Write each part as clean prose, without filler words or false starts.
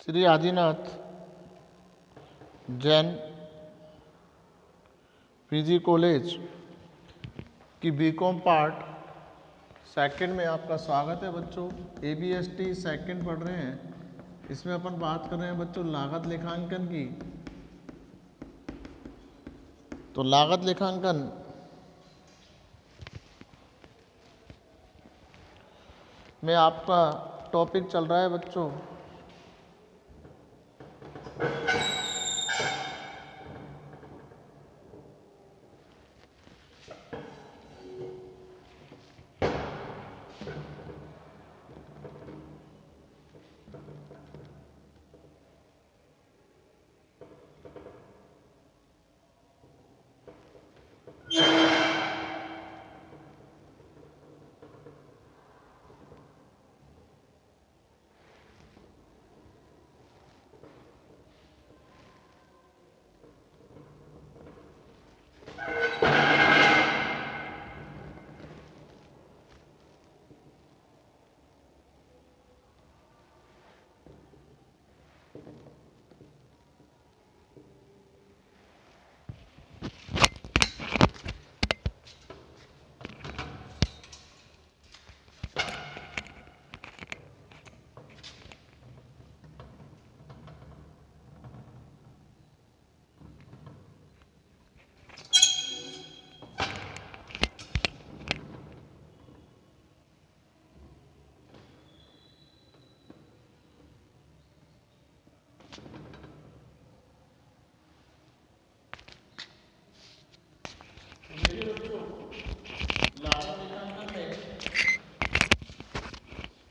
Shri Adinath Jain PG college की BCom part second में आपका स्वागत है बच्चों। एबीएसटी सेकंड पढ़ रहे हैं। इसमें अपन बात कर रहे हैं बच्चों लागत लेखांकन की। तो लागत लेखांकन में आपका टॉपिक चल रहा है बच्चों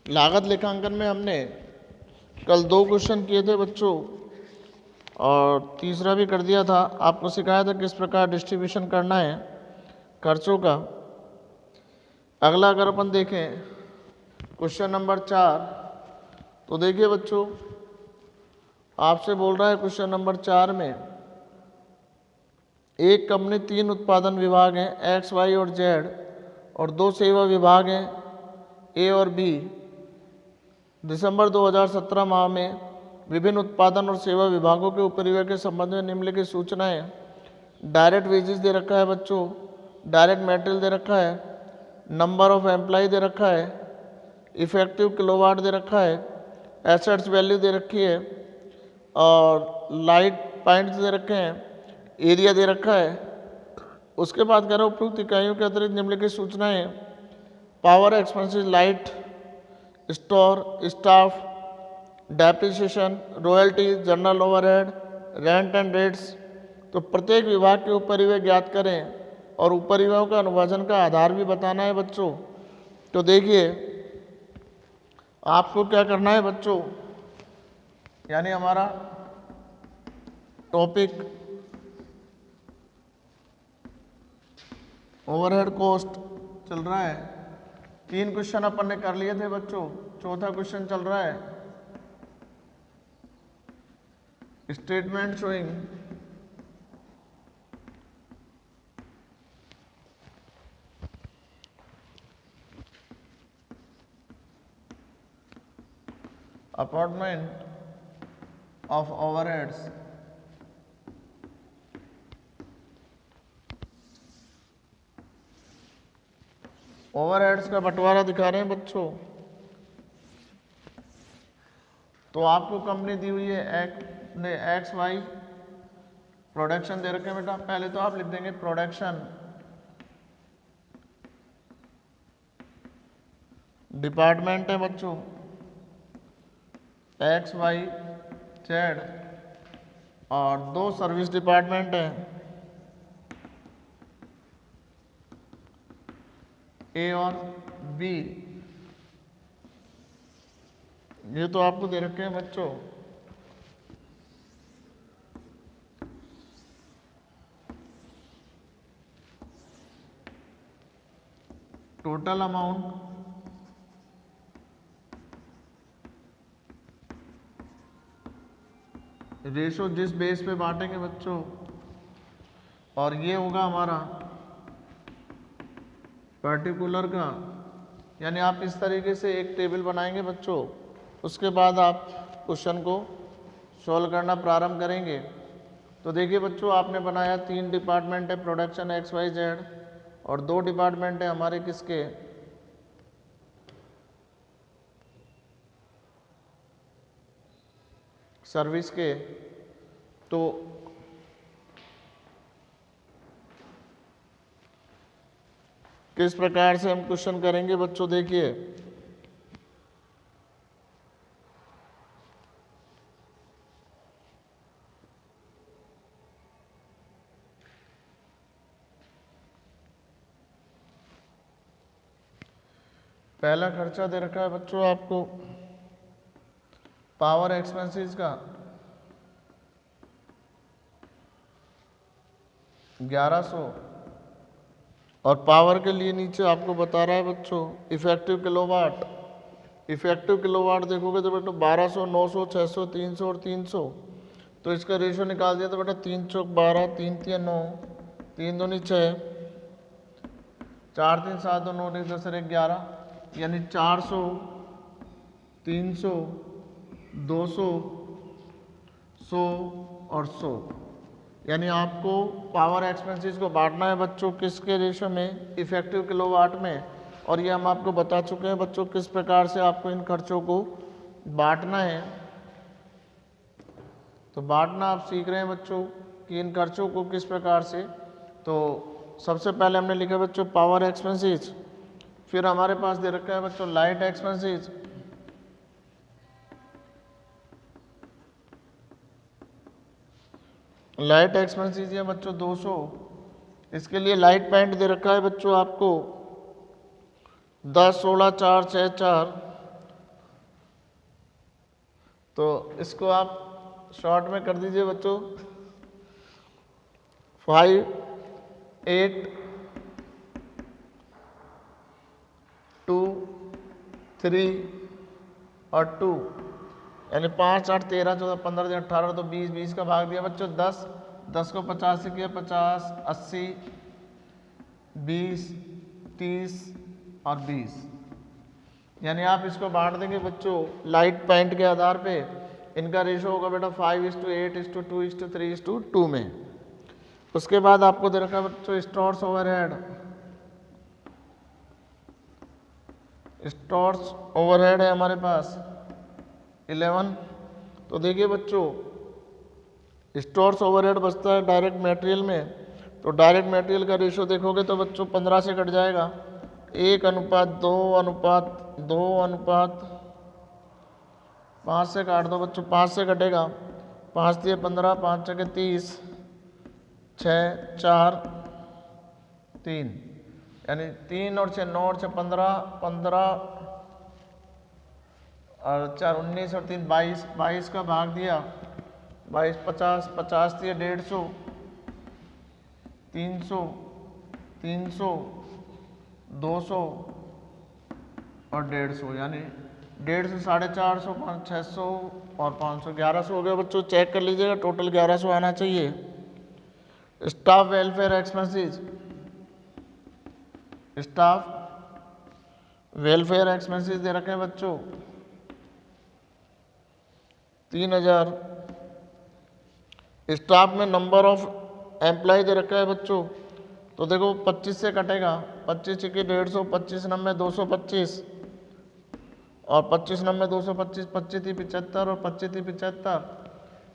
लागत लेखांकन में हमने कल 2 क्वेश्चन किए थे बच्चों और तीसरा भी कर दिया था। आपको सिखाया था किस प्रकार डिस्ट्रीब्यूशन करना है खर्चों का। अगला अगर अपन देखें क्वेश्चन नंबर 4, तो देखिए बच्चों आपसे बोल रहा है क्वेश्चन नंबर 4 में एक कंपनी 3 उत्पादन विभाग हैं एक्स वाई और जेड और 2 सेवा विभाग हैं ए और बी। दिसंबर 2017 माह में विभिन्न उत्पादन और सेवा विभागों के उपरिव्यय के संबंध में निम्नलिखित सूचनाएं। डायरेक्ट वेजेस दे रखा है बच्चों, डायरेक्ट मटेरियल दे रखा है, नंबर ऑफ एम्प्लॉय दे रखा है, इफेक्टिव किलोवाट दे रखा है, एसेट्स वैल्यू दे रखी है और लाइट पॉइंट्स दे रखे हैं, एरिया दे रखा है। उसके बाद कह रहा हूँ उपयुक्त इकाइयों के अतिरिक्त निम्नलिखित सूचनाएं power expenses light store staff depreciation royalty general overhead rent and rates. तो प्रत्येक विभाग के उपरिव्यय ज्ञात करें और उपरिव्ययों का अनुभाजन का आधार भी बताना है बच्चों। तो देखिए आपको क्या करना है बच्चों, यानी हमारा टॉपिक ओवरहेड कॉस्ट चल रहा है। 3 क्वेश्चन अपन ने कर लिए थे बच्चों, चौथा क्वेश्चन चल रहा है statement showing apportionment of overheads overheads का बंटवारा दिखा रहे हैं बच्चों। तो आपको कंपनी दी हुई है एक्स वाई प्रोडक्शन दे रखे हैं बेटा। पहले तो आप लिख देंगे प्रोडक्शन डिपार्टमेंट है बच्चों एक्स वाई जेड और 2 सर्विस डिपार्टमेंट है ए और बी। ये तो आपको दे रखे हैं बच्चों। टोटल अमाउंट रेशो जिस बेस पे बांटेंगे बच्चों, और ये होगा हमारा पर्टिकुलर का, यानी आप इस तरीके से एक टेबल बनाएंगे बच्चों। उसके बाद आप क्वेश्चन को सॉल्व करना प्रारंभ करेंगे। तो देखिए बच्चों, आपने बनाया 3 डिपार्टमेंट है प्रोडक्शन XYZ और 2 डिपार्टमेंट है हमारे किसके, सर्विस के। तो किस प्रकार से हम क्वेश्चन करेंगे बच्चों, देखिए पहला खर्चा दे रखा है बच्चों आपको पावर एक्सपेंसेस का 1100 और पावर के लिए नीचे आपको बता रहा है बच्चों इफेक्टिव किलोवाट। इफेक्टिव किलोवाट देखोगे तो बेटा 1200, 900, 600, 300 और 300। तो इसका रेशियो निकाल दिया तो बेटा 3 चौक 12, 3 तिया 9, 3 दूनी 6, 4 3 7 2 9 1 10 और 1 11, यानी 400, 300, 200, 100 और 100। यानी आपको पावर एक्सपेंसेस को बांटना है बच्चों किसके रेशो में, इफेक्टिव किलोवाट में। और ये हम आपको बता चुके हैं बच्चों किस प्रकार से आपको इन खर्चों को बांटना है। तो बांटना आप सीख रहे हैं बच्चों कि इन खर्चों को किस प्रकार से। तो सबसे पहले हमने लिखा बच्चों पावर एक्सपेंसेस, फिर हमारे पास दे रखा है बच्चों लाइट एक्सपेंसेस, लाइट एक्सपेंसेस है बच्चों 200। इसके लिए लाइट पेंट दे रखा है बच्चों आपको 10, 16, 4, 6, 4। तो इसको आप शॉर्ट में कर दीजिए बच्चों 5, 8, 2, 3 और 2, यानी 5, 8, 13, 14, 15, 18 तो 20, 20 का भाग दिया बच्चों 10, 10 को 50 से किया 50, 80, 20, 30 और 20। यानी आप इसको बांट देंगे बच्चों लाइट पेंट के आधार पे। इनका रेशो होगा बेटा 5:8:2:3:2 में। उसके बाद आपको दे रखा है बच्चों स्टोर्स ओवरहेड। स्टोर्स ओवरहेड है हमारे पास 11। तो देखिए बच्चों स्टोर्स ओवरहेड बचता है डायरेक्ट मटेरियल में। तो डायरेक्ट मटेरियल का रेशो देखोगे तो बच्चों 15 से कट जाएगा, 1:2:2:5 से काट दो बच्चों, 5 से कटेगा, 5 दिए 15, 5 छके 30, 6, 4, 3, यानी 3 और 6 9 और 6 15, 15 और 4 19 और 3 22, 22 का भाग दिया 22, 50, 50 दिए 150, 300, 300, 200 और 150, यानी 150, 450, 600 और 500, 1100 हो गया बच्चों। चेक कर लीजिएगा टोटल 1100 आना चाहिए। Staff welfare expenses, staff welfare expenses दे रखे हैं बच्चों 3000। स्टाफ में नंबर ऑफ एम्प्लॉय दे रखा है बच्चों। तो देखो 25 से कटेगा, 25 छके 150, 25 9 225 और 25 9 225, 25 3 75 और 25 3 75,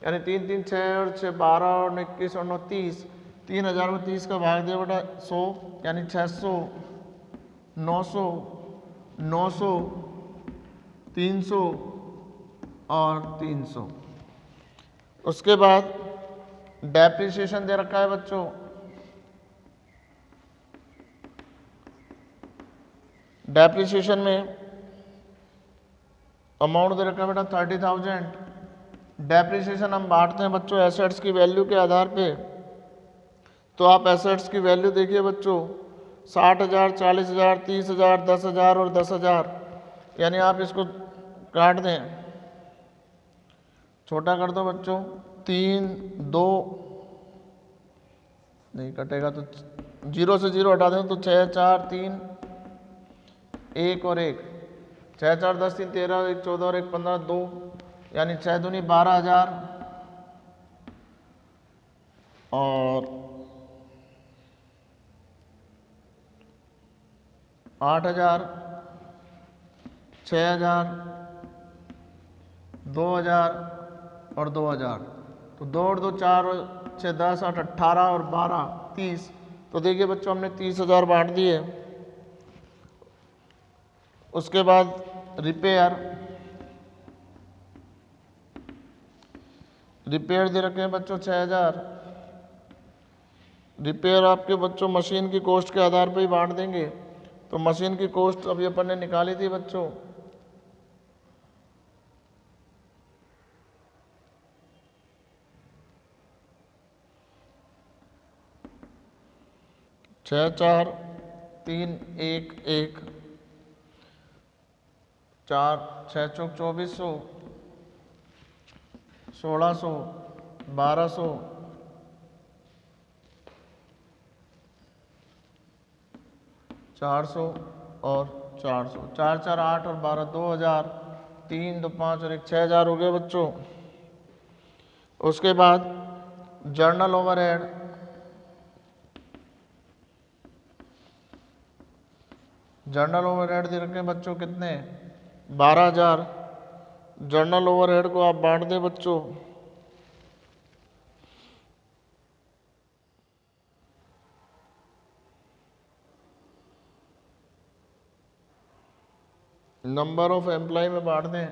यानी 3 3 6 और 6 12 और 21 और 9 30। 3000 में 30 का भाग दिया बेटा 100, यानी 600, 900, 900, 300 और 300। उसके बाद डेप्रिसिएशन दे रखा है बच्चों डेप्रिसिएशन में अमाउंट दे रखा है बेटा 30,000। डेप्रिसिएशन हम बांटते हैं बच्चों एसेट्स की वैल्यू के आधार पे। तो आप एसेट्स की वैल्यू देखिए बच्चों 60,000, 40,000, 30,000, 10,000 और 10,000, यानी आप इसको काट दें, छोटा कर दो बच्चों 3 2 नहीं कटेगा तो 0 से 0 हटा दें तो 6 4 3 1 और 1, 6 4 10 3 13 1 14 और 1 15 2, यानी 6 दूनी 12,000 और 8,000, 6,000, 2,000 और 2,000। तो 2 और 2 4 और 6 10 8 18 और 12 30। तो देखिए बच्चों हमने 30,000 बांट दिए। उसके बाद रिपेयर दे रखे हैं बच्चों 6,000। रिपेयर आपके बच्चों मशीन की कॉस्ट के आधार पर ही बांट देंगे। तो मशीन की कॉस्ट अभी अपन ने निकाली थी बच्चों, छः 4 3 1 1 4 6 चौक 2400, 1600, 1200, 400 और 400, 4 4 8 और 12 2,000, 3 2 5 और 1 6,000 हो गए बच्चों। उसके बाद जर्नल ओवरहेड, दे रखे हैं बच्चों कितने, 12,000। जर्नल ओवरहेड को आप बांट दें बच्चों, नंबर ऑफ एम्प्लॉय में बांट दें।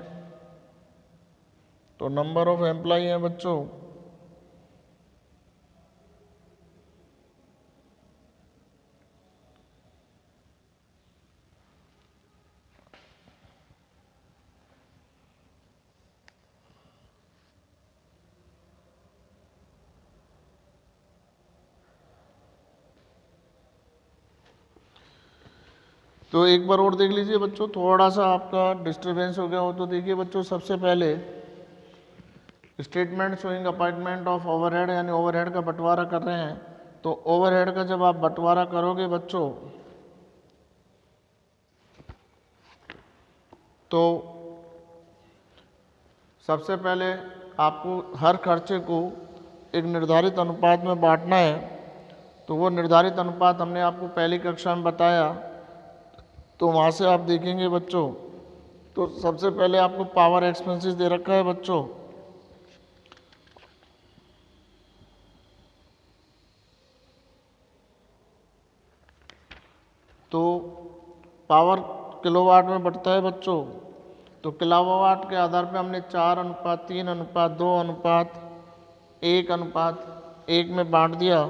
तो नंबर ऑफ एम्प्लॉय है बच्चों तो एक बार और देख लीजिए बच्चों, थोड़ा सा आपका डिस्टरबेंस हो गया हो तो देखिए बच्चों, सबसे पहले statement showing appointment of overhead, यानी ओवरहेड का बंटवारा कर रहे हैं। तो ओवरहेड का जब आप बंटवारा करोगे बच्चों, तो सबसे पहले आपको हर खर्चे को एक निर्धारित अनुपात में बांटना है। तो वो निर्धारित अनुपात हमने आपको पहली कक्षा में बताया। तो वहाँ से आप देखेंगे बच्चों, तो सबसे पहले आपको पावर एक्सपेंसेस दे रखा है बच्चों। तो पावर किलोवाट में बढ़ता है बच्चों। तो किलोवाट के आधार पे हमने 4:3:2:1:1 में बांट दिया।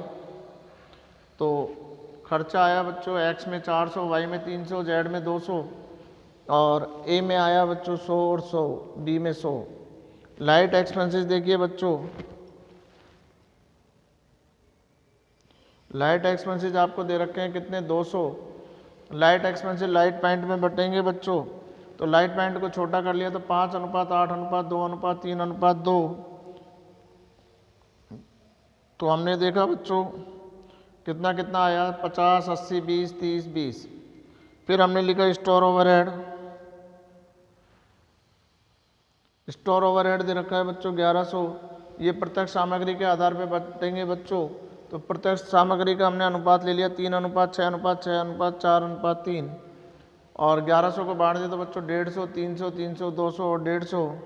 तो खर्चा आया बच्चों एक्स में 400, वाई में 300, जेड में 200 और ए में आया बच्चों 100 और 100, बी में 100। लाइट एक्सपेंसेस देखिए बच्चों, लाइट एक्सपेंसेस आपको दे रखे हैं कितने, 200। लाइट एक्सपेंसेस लाइट पॉइंट में बटेंगे बच्चों। तो लाइट पॉइंट को छोटा कर लिया तो 5:8:2:2:2। तो हमने देखा बच्चों कितना कितना आया, 50 80 20 30 20। फिर हमने लिखा स्टोर ओवरहेड। स्टोर ओवरहेड दे रखा है बच्चों 1100। ये प्रत्यक्ष सामग्री के आधार पर बटेंगे बच्चों। तो प्रत्यक्ष सामग्री का हमने अनुपात ले लिया 3:6:6:4:3 और 1100 को बांट दिया तो बच्चों 150, 300, 300, 200 और 150।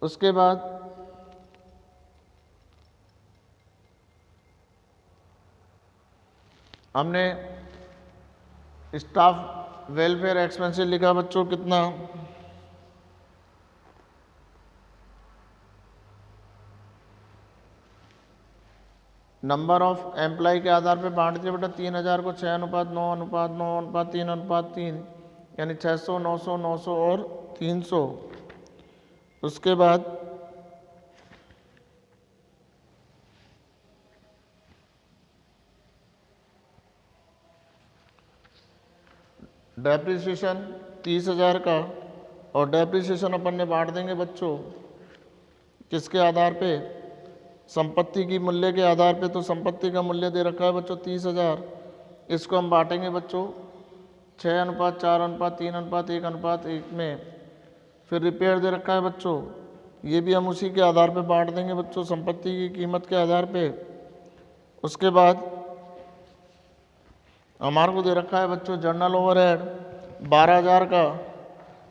उसके बाद हमने स्टाफ वेलफेयर एक्सपेंसेस लिखा बच्चों कितना, नंबर ऑफ एम्प्लॉय के आधार पे बांट दिया बेटा 3,000 को 6:9:9:9:3 यानी 600 900 900 और 300। उसके बाद डेप्रिसिएशन 30,000 का, और डेप्रिसिएशन अपन ने बांट देंगे बच्चों किसके आधार पे, संपत्ति की मूल्य के आधार पे। तो संपत्ति का मूल्य दे रखा है बच्चों 30,000। इसको हम बांटेंगे बच्चों 6:4:3:1:1 में। फिर रिपेयर दे रखा है बच्चों, ये भी हम उसी के आधार पे बांट देंगे बच्चों, संपत्ति की कीमत के आधार पे। उसके बाद हमारे को दे रखा है बच्चों जर्नल ओवरहेड 12,000 का,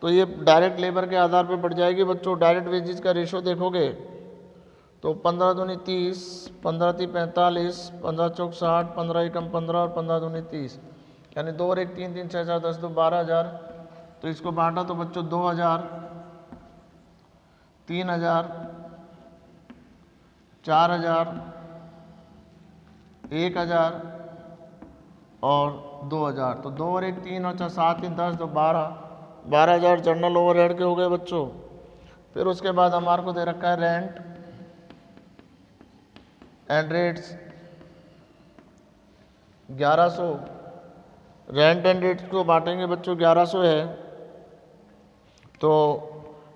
तो ये डायरेक्ट लेबर के आधार पर बढ़ जाएगी बच्चों। डायरेक्ट वेजेस का रेशो देखोगे तो 15 दूनी 30, 15 ती 45, 15 चौक 60, 15 एकम 15 और 15 दूनी 30, यानी 2 और 1 3 3 6 4 10 2 12,000। तो इसको बांटा तो बच्चों 2,000, 3,000, 4,000, 1,000 और 2,000। तो 2 और 1 3 और 4 7 3 10 तो 12,000 जर्नल ओवरहेड के हो गए बच्चों। फिर उसके बाद हमारे को दे रखा है rent and rates 1100। Rent and rates को बांटेंगे बच्चों 1100 है, तो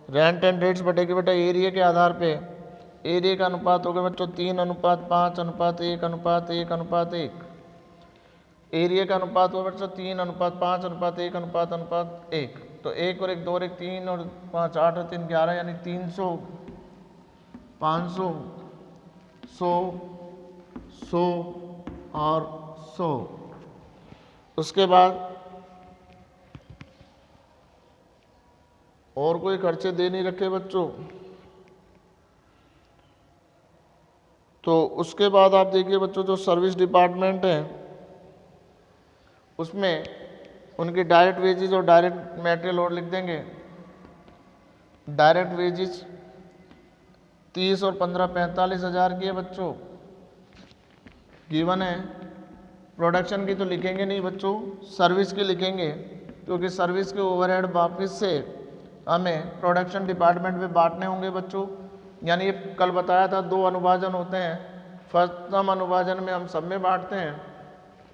रेंट एंड रेट्स बटेगी बेटा एरिया के आधार पे। एरिया का अनुपात हो गया बच्चों 3:5:1:1:1:1। एरिया का अनुपात हो बच्चों 3:5:1:1:1। तो 1 और 1 2 और 1 3 और 5 8 और 3 11, यानी 300, 500, 100, 100 और 100। उसके बाद और कोई खर्चे दे नहीं रखे बच्चों। तो उसके बाद आप देखिए बच्चों जो सर्विस डिपार्टमेंट है उसमें उनकी डायरेक्ट वेजेस और डायरेक्ट मटेरियल और लिख देंगे। डायरेक्ट वेजेस 30 और 15 45,000 की है बच्चों, गिवन है। प्रोडक्शन की तो लिखेंगे नहीं बच्चों, सर्विस की लिखेंगे, क्योंकि सर्विस के ओवरहेड वापस से हमें प्रोडक्शन डिपार्टमेंट में बांटने होंगे बच्चों। यानी ये कल बताया था 2 अनुभाजन होते हैं। प्रथम अनुभाजन में हम सब में बांटते हैं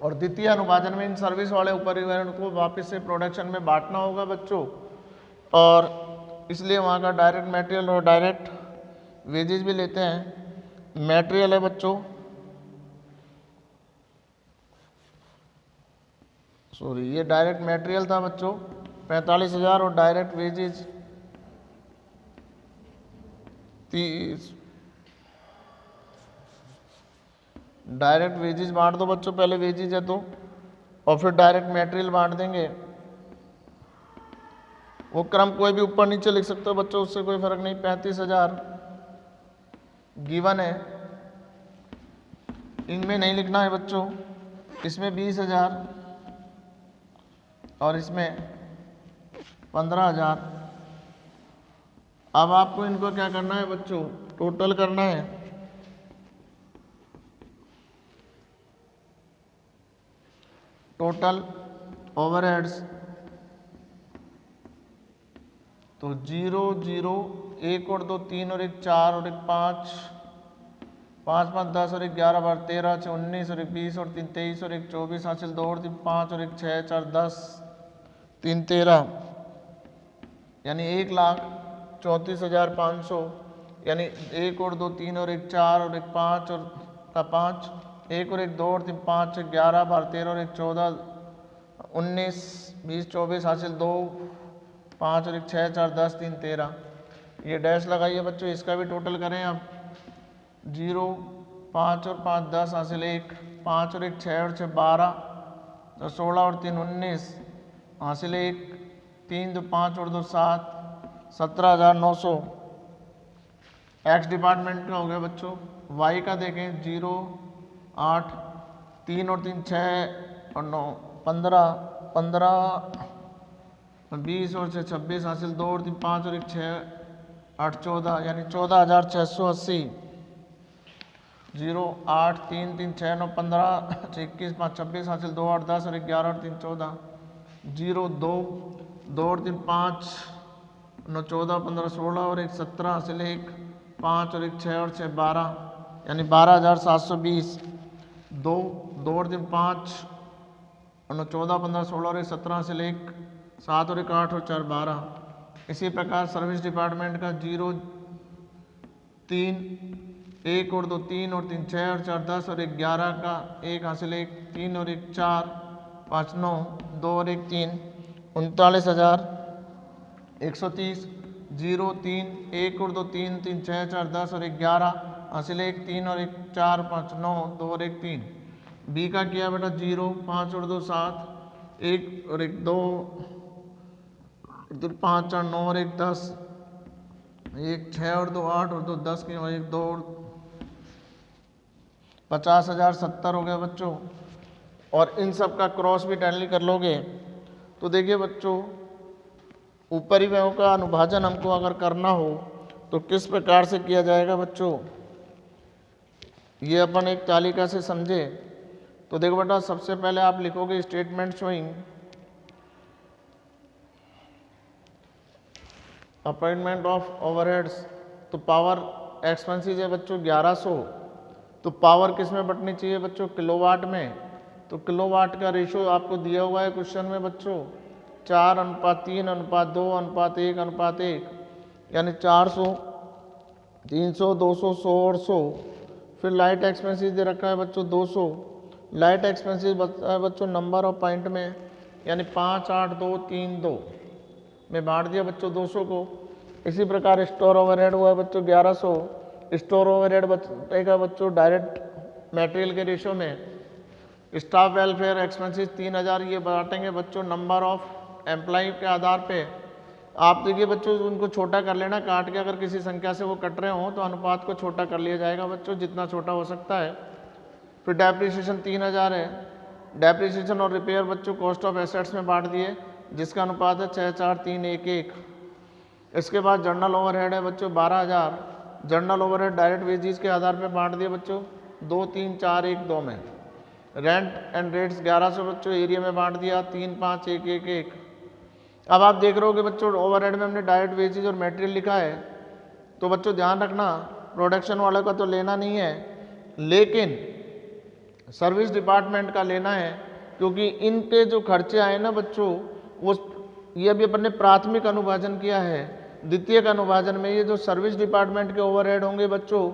और द्वितीय अनुभाजन में इन सर्विस वाले उपरिवर्ग को वापस से प्रोडक्शन में बांटना होगा बच्चों। और इसलिए वहाँ का डायरेक्ट मटेरियल और डायरेक्ट वेजेस भी लेते हैं। मटेरियल है बच्चों, सॉरी ये डायरेक्ट मटेरियल था बच्चों 45,000 और डायरेक्ट वेजेस 30। डायरेक्ट वेजेस बांट दो बच्चों, पहले वेजेस है तो, और फिर डायरेक्ट मटेरियल बांट देंगे। वो क्रम कोई भी ऊपर नीचे लिख सकते हो बच्चों, उससे कोई फर्क नहीं। 35,000 गिवन है, इनमें नहीं लिखना है बच्चों। इसमें 20,000 और इसमें 15,000। अब आपको इनको क्या करना है बच्चों, टोटल करना है। टोटल ओवरहेड्स तो 0 0 1 और 2 3 और 1 4 और 1 5 5 5 10 और 1 11 12 13 6 19 और 1 20 और 3 23 और 1 24 हासिल 2 और 3 5 और 1 6 4 10 3 13, यानी 1,34,500। यानी 1 और 2 3 और 1 4 और 1 5 और का 5, 1 और 1 2 और 3 5 11 12 13 और 1 14 19 20 24 हासिल 2 5 और 1 6 4 10 3 13। ये डैश लगाइए बच्चों, इसका भी टोटल करें आप। 0 5 और 5 10 हासिल 1 5 और 1 6 और 6 12 तो 16 और 3 19 हासिल 1 3 2 5 और 2 7 17,900। एक्स डिपार्टमेंट का हो गया बच्चों। वाई का देखें 0 8 3 और 3 6 और 9 15 15 20 और 6 26 हासिल 2 और 3 5 और 1 6 8 14, यानी 14,680। 0 8 3 3 6 9 15 21 5 26 हासिल 2 8 10 और 11 और 3 14। 0 2 2 और 3 5 9 14 15 16 और 1 17 हासिल 1 5 और 1 6 और 6 12, यानी 12,720। 2 2 और 3 5 और 9 14 15 16 और 1 17 हासिल 1 7 और 1 8 और 4 12। इसी प्रकार सर्विस डिपार्टमेंट का 0 3 1 और 2 3 और 3 6 और 4 10 और 1 11 का 1 हासिल 1 3 और 1 4 5 9 2 और 1 3 39,130। 0 3 1 और 2 3 3 6 4 10 और 1 11 हासिल 1 3 और 1 4 5 9 2 और 1 3। बी का किया बेटा 0 5 और 2 7 1 और 1 2 इधर 5 और 9 और 1 10 1 6 और 2 8 और 2 10 की 1 2 और 50,070 हो गया बच्चों। और इन सब का क्रॉस भी टैली कर लोगे तो देखिए बच्चों ऊपरी व्ययों का अनुभाजन हमको अगर करना हो तो किस प्रकार से किया जाएगा बच्चों, ये अपन एक तालिका से समझे। तो देखो बेटा सबसे पहले आप लिखोगे statement showing appointment of overheads. तो पावर एक्सपेंसेस है बच्चों 1100, तो पावर किस में बटनी चाहिए बच्चों, किलोवाट में। तो किलोवाट का रेशो आपको दिया हुआ है क्वेश्चन में बच्चों 4:3:2:1:1 यानी 400 300 200 100 और 100। फिर लाइट एक्सपेंसेस दे रखा है बच्चों 200। लाइट एक्सपेंसेस है बच्चों नंबर ऑफ पॉइंट में यानी 5 8 2 3 2 में बांट दिया बच्चों 200 को। इसी प्रकार स्टोर ओवरहेड हुआ है बच्चों 1100। स्टोर ओवरहेड बचेगा बच्चों डायरेक्ट मटेरियल के रेशो में। स्टाफ वेलफेयर एक्सपेंसेस 3000 ये बांटेंगे बच्चों नंबर ऑफ एम्प्लॉय के आधार पे। आप देखिए बच्चों उनको छोटा कर लेना, काट के अगर किसी संख्या से वो कट रहे हों तो अनुपात को छोटा कर लिया जाएगा बच्चों जितना छोटा हो सकता है। फिर डेप्रिसिएशन 3000 है। डेप्रिसिएशन और रिपेयर बच्चों कॉस्ट ऑफ एसेट्स में बांट दिए जिसका अनुपात है 6 4 3 1 1। इसके बाद जर्नल ओवरहेड है बच्चों 12000। जर्नल ओवरहेड डायरेक्ट वेजेस के आधार पर बांट दिए बच्चों 2 3 4 1 2 में। रेंट एंड रेट्स 1100 बच्चों एरिया में बांट दिया 3 5 1 1 1। अब आप देख रहे हो कि बच्चों ओवरहेड में हमने डायरेक्ट वेजेस और मटेरियल लिखा है, तो बच्चों ध्यान रखना प्रोडक्शन वाले का तो लेना नहीं है लेकिन सर्विस डिपार्टमेंट का लेना है, क्योंकि इनके जो खर्चे आए ना बच्चों वो ये अभी अपन ने प्राथमिक अनुभाजन किया है। द्वितीयक अनुभाजन में ये जो सर्विस डिपार्टमेंट के ओवरहेड होंगे बच्चों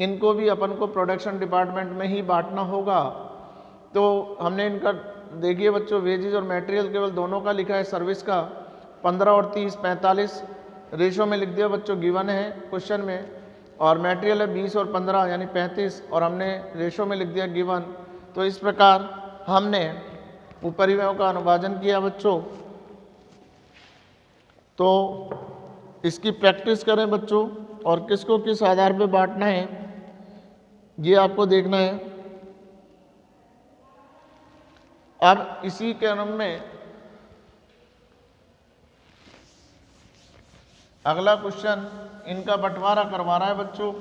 इनको भी अपन को प्रोडक्शन डिपार्टमेंट में ही बांटना होगा। तो हमने इनका देखिए बच्चों वेजेस और मटेरियल केवल दोनों का लिखा है, सर्विस का 15 और 30 45 रेशो में लिख दिया बच्चों गिवन है क्वेश्चन में, और मटेरियल है 20 और 15 यानी 35 और हमने रेशो में लिख दिया गिवन। तो इस प्रकार हमने ऊपरी व्ययों का अनुभाजन किया बच्चों। तो इसकी प्रैक्टिस करें बच्चों और किसको किस आधार पे बांटना है ये आपको देखना है। अब इसी के क्रम में अगला क्वेश्चन इनका बंटवारा करवा रहा है बच्चों।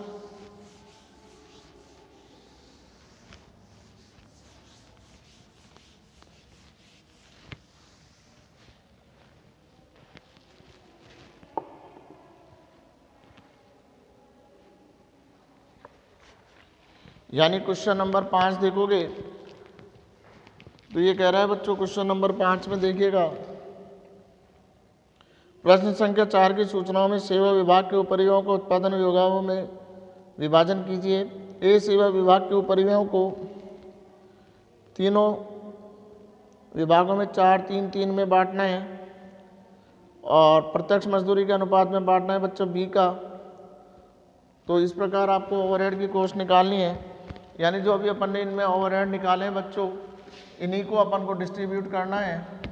यानी क्वेश्चन नंबर 5 देखोगे तो ये कह रहा है बच्चों क्वेश्चन नंबर 5 में देखिएगा प्रश्न संख्या 4 की सूचनाओं में सेवा विभाग के उपरिव्ययों को उत्पादन विभागों में विभाजन कीजिए। ए सेवा विभाग के उपरिव्ययों को तीनों विभागों में 4 3 3 में बांटना है और प्रत्यक्ष मजदूरी के अनुपात में बांटना है बच्चों बी का। तो इस प्रकार आपको ओवरहेड की कॉस्ट निकालनी है, यानी जो अभी अपन ने इनमें ओवरहेड निकाले हैं बच्चों इन्हीं को अपन को डिस्ट्रीब्यूट करना है।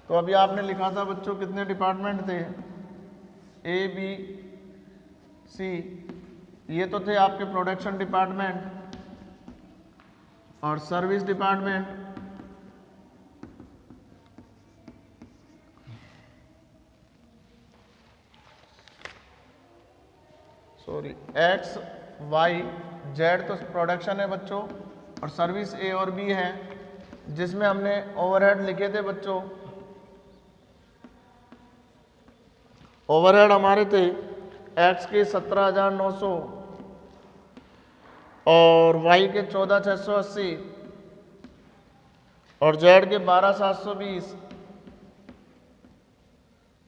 तो अभी आपने लिखा था बच्चों कितने डिपार्टमेंट थे ए बी सी, ये तो थे आपके प्रोडक्शन डिपार्टमेंट और service department sorry X Y Z तो प्रोडक्शन है बच्चों और सर्विस ए और बी है जिसमें हमने ओवरहेड लिखे थे बच्चों। ओवरहेड हमारे थे एक्स के 17,900 और वाई के 14,680 और जेड के 12,720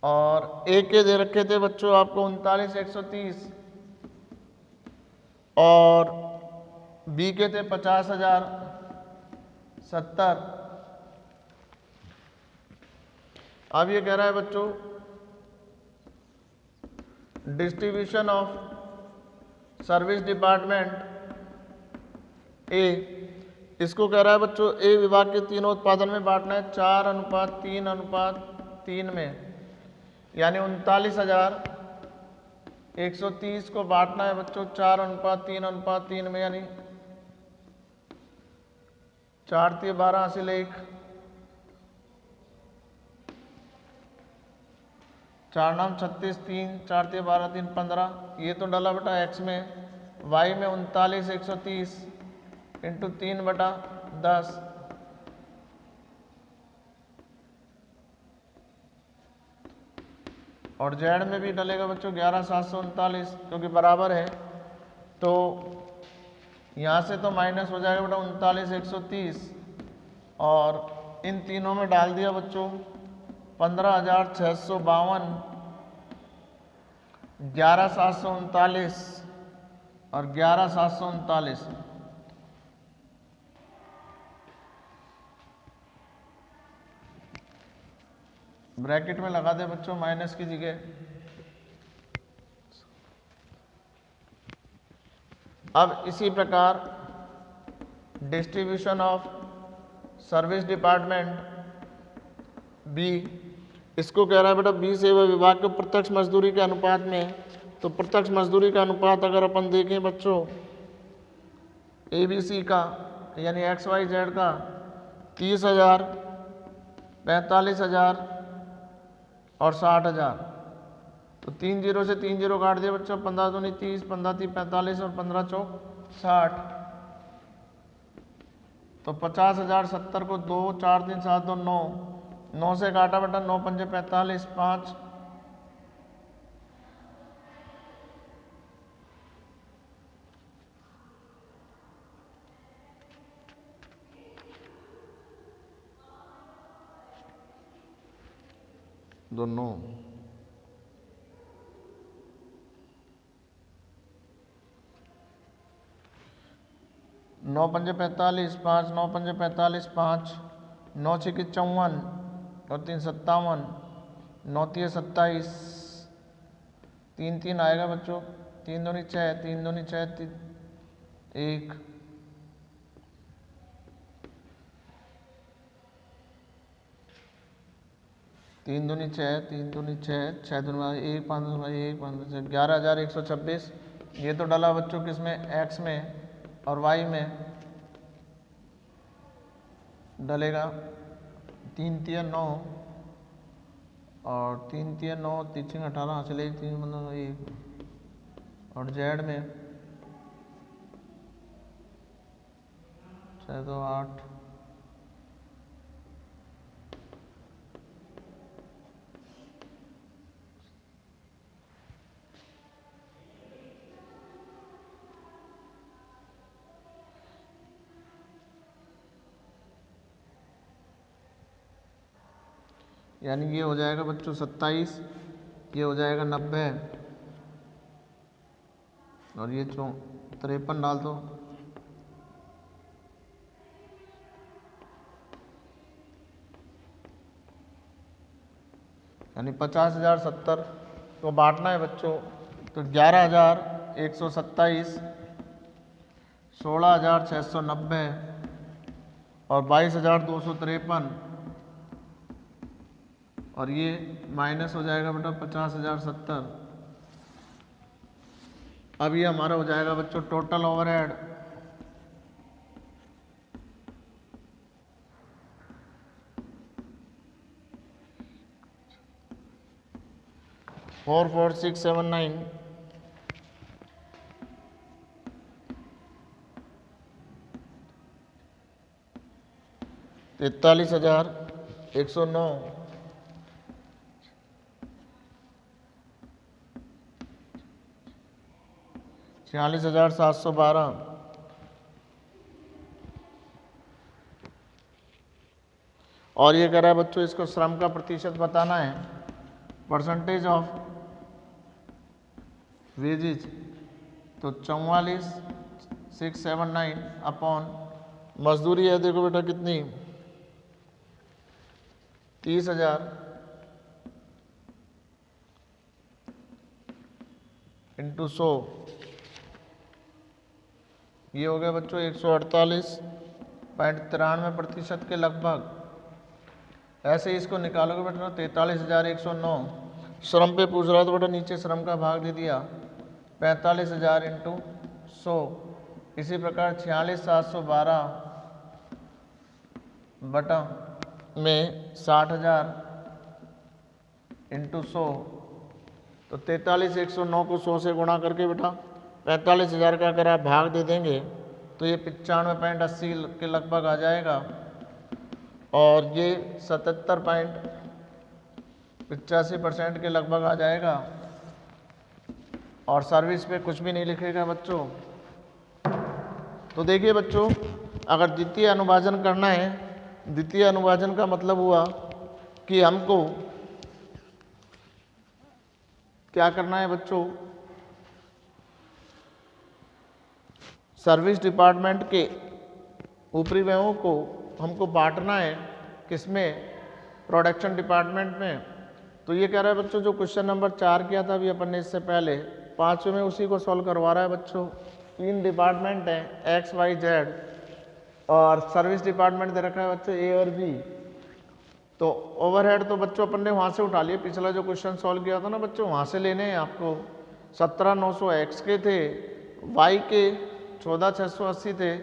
और ए के दे रखे थे बच्चों आपको 39,130 और बी के थे 50,070। अब ये कह रहा है बच्चों distribution of service department A, इसको कह रहा है बच्चों ए विभाग के तीनों उत्पादन में बांटना है 4:3:3 में, यानी 39,130 को बांटना है बच्चों 4:3:3 में, यानी 4×12 हासिल 1, 4×9 = 36, 3, 4×12 = 3, 15। ये तो डाला बेटा एक्स में, वाई में 39,130 इंटू 3/10, और जेड में भी डलेगा बच्चों 11,739, क्योंकि बराबर है। तो यहाँ से तो माइनस हो जाएगा बेटा 39,130, और इन तीनों में डाल दिया बच्चों 15,652, 11,739 और 11,739। ब्रैकेट में लगा दे बच्चों माइनस की जगह। अब इसी प्रकार distribution of service department B, इसको कह रहा है बेटा बी सेवा विभाग के प्रत्यक्ष मजदूरी के अनुपात में। तो प्रत्यक्ष मजदूरी का अनुपात अगर अपन देखें बच्चों ए बी सी का, यानी एक्स वाई जेड का, 30,000, 45,000 और 60,000। तो 3 0 से 3 0 काट दिया बच्चों, 15 दूनी 30, 15 3 45 और 15 चौक 60। तो 50,070 को 2 4 3 7 2 9, 9 से काटा बेटा 9 पंजे 45, 5, दोनों 9 पंजे 45, 5, 9 पंजे 45, 5, 9 6 54 और 3 57, 9 3 27, 3 3 आएगा बच्चों, 3 दूनी 6, 3 दूनी 6, 1, 3 दूनी 6, 3 दूनी 6, 6 दूनी 1, 5 दूनी 1, 5 दूनी 11,126। ये तो डाला बच्चों किसमें, एक्स में, और वाई में डलेगा 3 3 9 और 3 3 9, 3 18 हासिल 1, 3 15 1, और जेड में 6 2 8, यानी ये हो जाएगा बच्चों 27, ये हो जाएगा 90, और ये 53 डाल दो। यानी 50,070 को बांटना है बच्चों, तो 11,127, 16,690 और 22,253, और ये माइनस हो जाएगा बेटा 50,070। अब ये हमारा हो जाएगा बच्चों टोटल ओवरहेड। फोर 4 6 7 9, 43,109, 46,712, और ये कह रहा है बच्चों इसको श्रम का प्रतिशत बताना है, परसेंटेज ऑफ वेजेज। तो 44,679 अपॉन मजदूरी है, देखो बेटा कितनी, 30,000, इंटू 100, ये हो गया बच्चों 148.93% के लगभग। ऐसे ही इसको निकालोगे बेटा 43,109। श्रम पे पूछ रहा है तो बेटा नीचे श्रम का भाग दे दिया 45,000 इंटू 100। इसी प्रकार 46,712 बटा में 60,000 इंटू 100, तो 43,109 को 100 से गुणा करके बेटा 45,000 का अगर आप भाग दे देंगे तो ये 95.80 के लगभग आ जाएगा, और ये 77.85% के लगभग आ जाएगा, और सर्विस पे कुछ भी नहीं लिखेगा बच्चों। तो देखिए बच्चों, अगर द्वितीय अनुभाजन करना है, द्वितीय अनुभाजन का मतलब हुआ कि हमको क्या करना है बच्चों, सर्विस डिपार्टमेंट के ऊपरी व्ययों को हमको बांटना है किसमें, प्रोडक्शन डिपार्टमेंट में। तो ये कह रहा है बच्चों जो क्वेश्चन नंबर 4 किया था अभी अपन ने इससे पहले, 5वें में उसी को सॉल्व करवा रहा है बच्चों। 3 डिपार्टमेंट हैं एक्स वाई जेड, और सर्विस डिपार्टमेंट दे रखा है बच्चों ए और बी। तो ओवरहेड तो बच्चों अपन ने वहाँ से उठा लिए, पिछला जो क्वेश्चन सॉल्व किया था ना बच्चों, वहाँ से लेने हैं आपको। 17,900 एक्स के थे, वाई के 14,680 थे,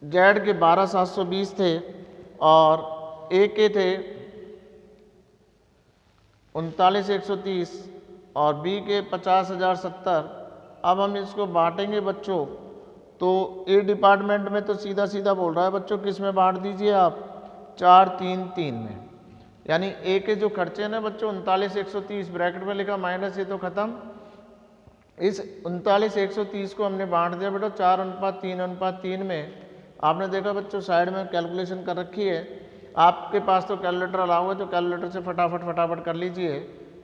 जेड के 12,720 थे, और ए के थे 39,130 और बी के 50,070। अब हम इसको बांटेंगे बच्चों, तो ए डिपार्टमेंट में तो सीधा सीधा बोल रहा है बच्चों किस में बांट दीजिए आप, 4 3 3 में। यानी ए के जो खर्चे हैं ना बच्चों 39,130 ब्रैकेट में लिखा माइनस, ये तो खत्म। इस 39,130 को हमने बांट दिया बेटा 4:3:3 में। आपने देखा बच्चों साइड में कैलकुलेशन कर रखी है, आपके पास तो कैलकुलेटर अलाउ है, तो कैलकुलेटर से फटाफट कर लीजिए।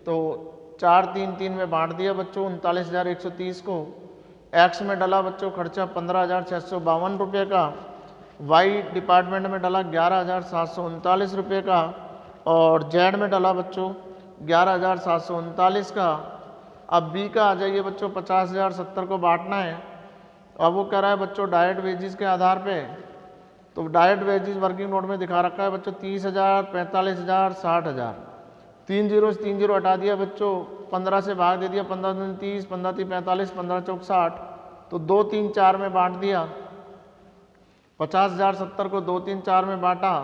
तो 4 3 3 में बांट दिया बच्चों 39,130 को। एक्स में डाला बच्चों खर्चा 15,652 रुपये का, वाई डिपार्टमेंट में डाला 11,739 रुपये का, और जेड में डाला बच्चों 11,739 का। अब बी का आ जाइए बच्चों 50,070 को बांटना है। अब वो कह रहा है बच्चों डायरेक्ट वेजिस के आधार पे, तो डायरेक्ट वेजिस वर्किंग नोट में दिखा रखा है बच्चों 30,000 45,000 60,000। 3 जीरो से 3 जीरो हटा दिया बच्चों, 15 से भाग दे दिया, 15 दूनी 30, 15 तीन 45, 15 चौक 60, तो 2 3 4 में बांट दिया। 50,070 को 2 3 4 में बांटा,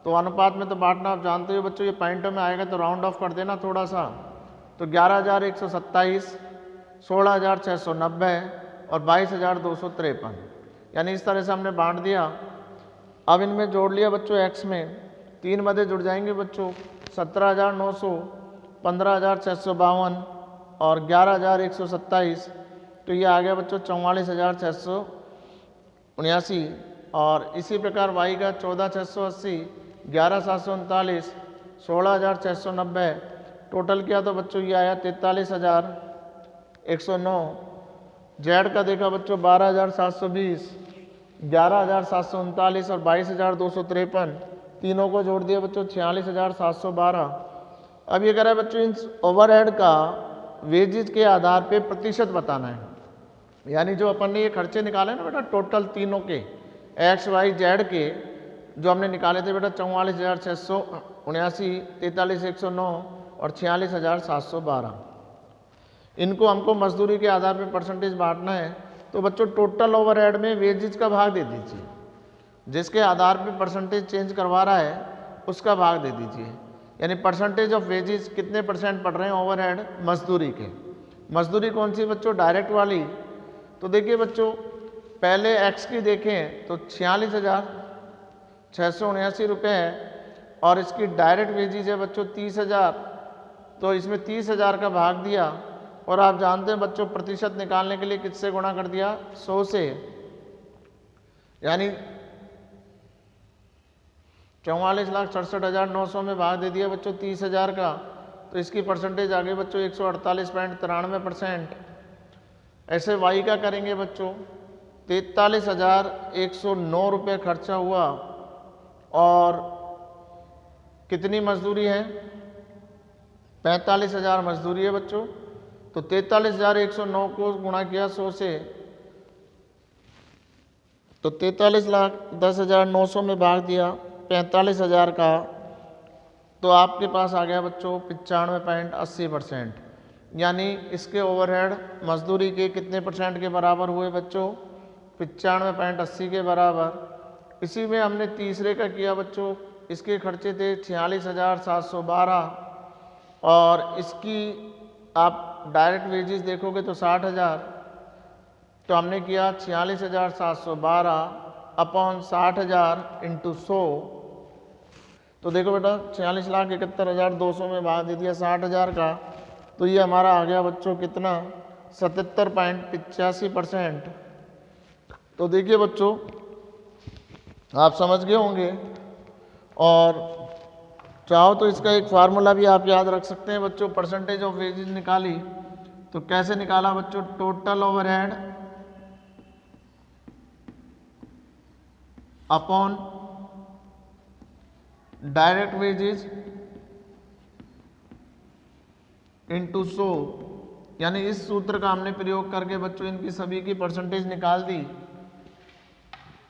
तो अनुपात में तो बांटना आप जानते हो बच्चों, ये पॉइंटों में आएगा तो राउंड ऑफ कर देना थोड़ा सा। तो 11,127, 16,690 और 22,253, यानी इस तरह से हमने बांट दिया। अब इनमें जोड़ लिया बच्चों एक्स में, 3 मदे जुड़ जाएंगे बच्चों, 17,900, 15,652 और 11,127, तो ये आ गया बच्चों 44,679। और इसी प्रकार वाई का 14,680, 11,739, 16,690, टोटल किया तो बच्चों ये आया 43,109। जेड का देखा बच्चों 12,720, 11,739 और 22,253, तीनों को जोड़ दिया बच्चों 46,712। अब ये कह रहा है बच्चों इन ओवरहेड का वेजेज के आधार पे प्रतिशत बताना है। यानी जो अपन ने ये खर्चे निकाले ना बेटा टोटल तीनों के, एक्स वाई जेड के जो हमने निकाले थे बेटा 44,679, 43,109 और 46,712, इनको हमको मजदूरी के आधार पे परसेंटेज बांटना है। तो बच्चों टोटल ओवरहेड में वेजेज का भाग दे दीजिए, जिसके आधार पे परसेंटेज चेंज करवा रहा है उसका भाग दे दीजिए। यानी परसेंटेज ऑफ वेजेस कितने परसेंट पड़ रहे हैं ओवरहेड मजदूरी के। मजदूरी कौन सी बच्चों, डायरेक्ट वाली। तो देखिए बच्चों पहले एक्स की देखें तो 46,679 रुपये है, और इसकी डायरेक्ट वेजेज है बच्चों 30,000, तो इसमें 30,000 का भाग दिया। और आप जानते हैं बच्चों प्रतिशत निकालने के लिए किससे गुणा कर दिया, 100 से। यानी 44,67,900 में भाग दे दिया बच्चों 30,000 का, तो इसकी परसेंटेज आ गई बच्चों 148.93%। ऐसे वाई का करेंगे बच्चों 43,109 रुपये खर्चा हुआ, और कितनी मजदूरी है, 45,000 मजदूरी है बच्चों। तो 43,109 को गुणा किया 100 से, तो 43,10,900 में भाग दिया 45,000 का, तो आपके पास आ गया बच्चों 95.80%। यानी इसके ओवरहेड मजदूरी के कितने परसेंट के बराबर हुए बच्चों? 95.80 के बराबर। इसी में हमने तीसरे का किया बच्चों, इसके खर्चे थे 46,712 और इसकी आप डायरेक्ट वेजेस देखोगे तो 60,000, तो हमने किया 46,712 अपॉन 60,000 इंटू 100। तो देखो बेटा 46,71,200 में भाग दे दिया 60,000 का, तो ये हमारा आ गया बच्चों कितना? 77.85%। तो देखिए बच्चों आप समझ गए होंगे, और चाहो तो इसका एक फार्मूला भी आप याद रख सकते हैं बच्चों। परसेंटेज ऑफ वेजेस निकाली तो कैसे निकाला बच्चों? Total overhead upon direct wages into 100। यानी इस सूत्र का हमने प्रयोग करके बच्चों इनकी सभी की परसेंटेज निकाल दी।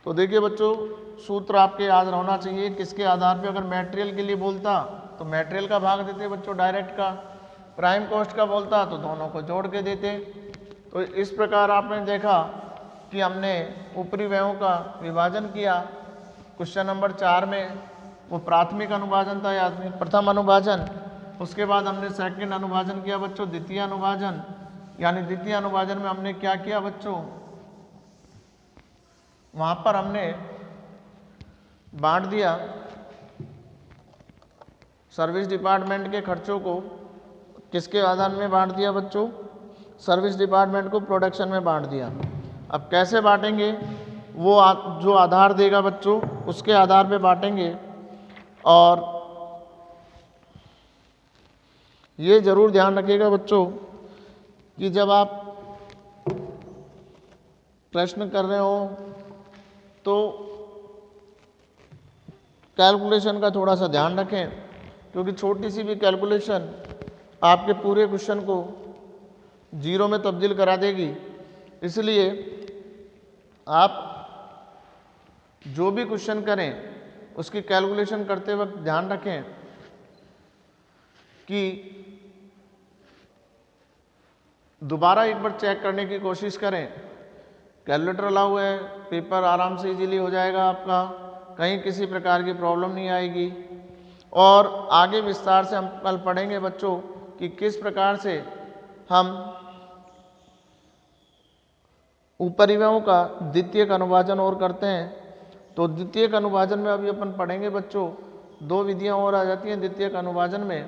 तो देखिए बच्चों सूत्र आपके याद रहना चाहिए। किसके आधार पे? अगर मटेरियल के लिए बोलता तो मटेरियल का भाग देते बच्चों डायरेक्ट का, प्राइम कॉस्ट का बोलता तो दोनों को जोड़ के देते। तो इस प्रकार आपने देखा कि हमने ऊपरी व्ययों का विभाजन किया। क्वेश्चन नंबर 4 में वो प्राथमिक अनुभाजन था या प्रथम अनुभाजन, उसके बाद हमने सेकंड अनुभाजन किया बच्चों, द्वितीय अनुभाजन। यानी द्वितीय अनुभाजन में हमने क्या किया बच्चों? वहां पर हमने बांट दिया सर्विस डिपार्टमेंट के खर्चों को। किसके आधार में बांट दिया बच्चों? सर्विस डिपार्टमेंट को प्रोडक्शन में बांट दिया। अब कैसे बांटेंगे? वो जो आधार देगा बच्चों उसके आधार पे बांटेंगे। और ये जरूर ध्यान रखिएगा बच्चों कि जब आप प्रश्न कर रहे हो तो कैलकुलेशन का थोड़ा सा ध्यान रखें, क्योंकि छोटी सी भी कैलकुलेशन आपके पूरे क्वेश्चन को जीरो में तब्दील करा देगी। इसलिए आप जो भी क्वेश्चन करें उसकी कैलकुलेशन करते वक्त ध्यान रखें कि दोबारा एक बार चेक करने की कोशिश करें। कैलकुलेटर अलाउ है, पेपर आराम से इजीली हो जाएगा आपका, कहीं किसी प्रकार की प्रॉब्लम नहीं आएगी। और आगे विस्तार से हम कल पढ़ेंगे बच्चों कि किस प्रकार से हम ऊपरी व्ययों का द्वितीयक अनुभाजन और करते हैं। तो द्वितीयक अनुभाजन में अभी अपन पढ़ेंगे बच्चों, दो विधियां और आ जाती हैं द्वितीयक अनुभाजन में।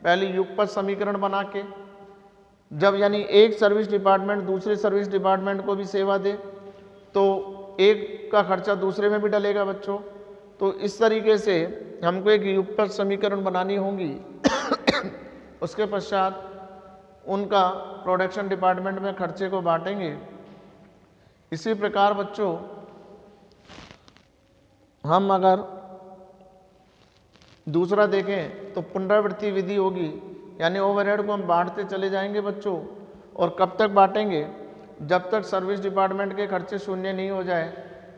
पहले युगपत समीकरण बना के, जब यानी एक सर्विस डिपार्टमेंट दूसरे सर्विस डिपार्टमेंट को भी सेवा दे तो एक का खर्चा दूसरे में भी डलेगा बच्चों। तो इस तरीके से हमको एक युगपत समीकरण बनानी होगी। उसके पश्चात उनका प्रोडक्शन डिपार्टमेंट में खर्चे को बांटेंगे। इसी प्रकार बच्चों हम अगर दूसरा देखें तो पुनरावृत्ति विधि होगी, यानी ओवरहेड को हम बांटते चले जाएंगे बच्चों। और कब तक बांटेंगे? जब तक सर्विस डिपार्टमेंट के खर्चे शून्य नहीं हो जाए,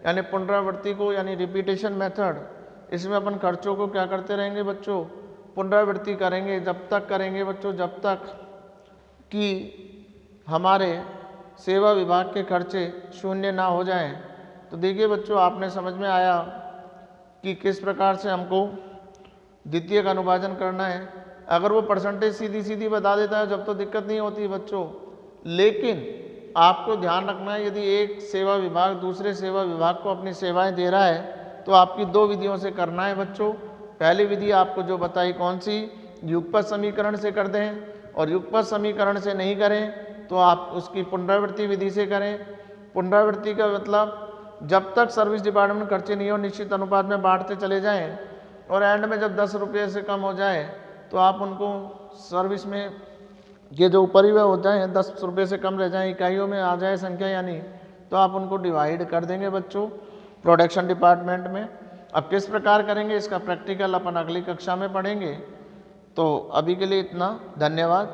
यानी पुनरावृत्ति को, यानी रिपीटेशन मेथड, इसमें अपन खर्चों को क्या करते रहेंगे बच्चों? पुनरावृत्ति करेंगे। जब तक करेंगे बच्चों, जब तक कि हमारे सेवा विभाग के खर्चे शून्य ना हो जाएं। तो देखिए बच्चों आपने समझ में आया कि किस प्रकार से हमको द्वितीयक अनुभाजन करना है। अगर वो परसेंटेज सीधी सीधी बता देता है जब तो दिक्कत नहीं होती बच्चों, लेकिन आपको ध्यान रखना है यदि एक सेवा विभाग दूसरे सेवा विभाग को अपनी सेवाएं दे रहा है तो आपकी दो विधियों से करना है बच्चों। पहली विधि आपको जो बताई कौन सी? युगपत समीकरण से कर दें, और युगपत समीकरण से नहीं करें तो आप उसकी पुनरावृत्ति विधि से करें। पुनरावृत्ति का मतलब जब तक सर्विस डिपार्टमेंट खर्चे नहीं हो निश्चित अनुपात में बांटते चले जाएं, और एंड में जब 10 रुपये से कम हो जाए तो आप उनको सर्विस में ये जो ऊपरी व्यय होता है 10 रुपये से कम रह जाए, इकाइयों में आ जाए संख्या यानी, तो आप उनको डिवाइड कर देंगे बच्चों प्रोडक्शन डिपार्टमेंट में। अब किस प्रकार करेंगे इसका प्रैक्टिकल अपन अगली कक्षा में पढ़ेंगे। तो अभी के लिए इतना, धन्यवाद।